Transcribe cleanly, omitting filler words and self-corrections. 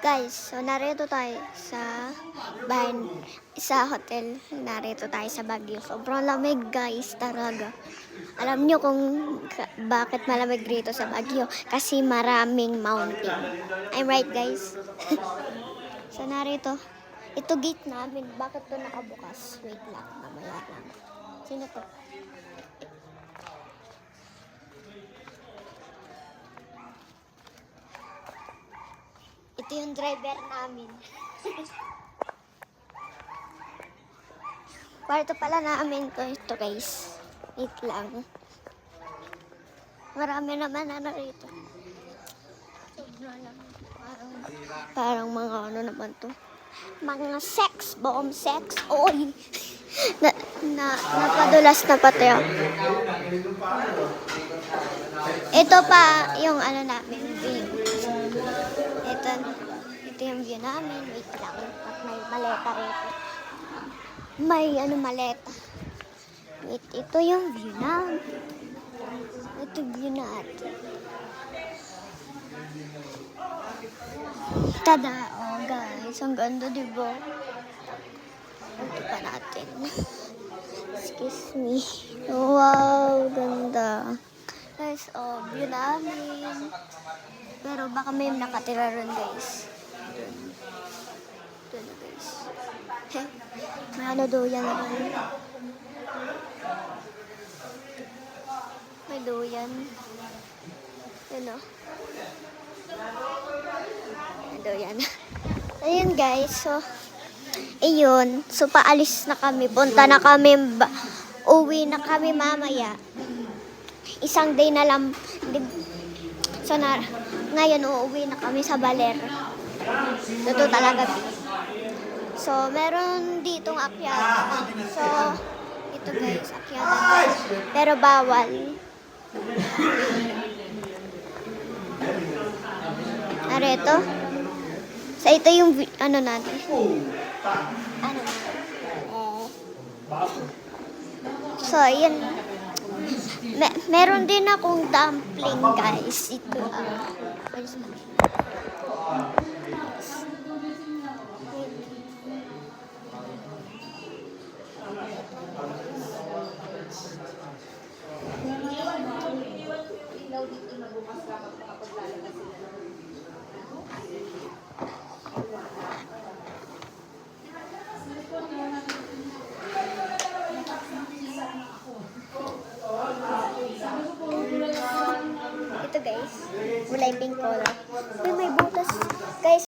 Guys, so narito tayo sa hotel. Narito tayo sa Baguio. Sobrang lamig guys, talaga. Alam nyo kung bakit malamig rito sa Baguio? Kasi maraming mountain. I'm right guys. So narito, ito gate namin. Bakit to nakabukas? Wait lang, mamaya lang. Sino to? Ito yung driver namin. Kwarto pala namin to. Ito guys. Wait lang. Marami naman rito. Sobrang lang. Parang mga ano naman to. Mga sex bomb, sex oil. Napadulas na pati ako. Ito pa yung ano namin. Ito yung view namin. Wait lang. At may maleta rito. May maleta. Wait, ito yung view namin. Ito view natin. Tada! Oh guys, ang ganda diba? Ito pa natin. Excuse me. Wow, ganda. Guys, oh, view namin. Pero baka may nakatira rin guys. Ito na guys. May ano doyan naman. May doyan. Yun o. May doyan. Ayun guys. So, ayun. So, paalis na kami. Punta na kami. Uwi na kami mamaya. Isang day na lang. So, ngayon uuwi na kami sa Baler. Ito talaga. So, meron ditong akyatan. So, ito guys, akyatan. Pero bawal. Narito. So, ito yung ano natin. Ano natin. So, yun. Meron din akong dumpling guys. Ito.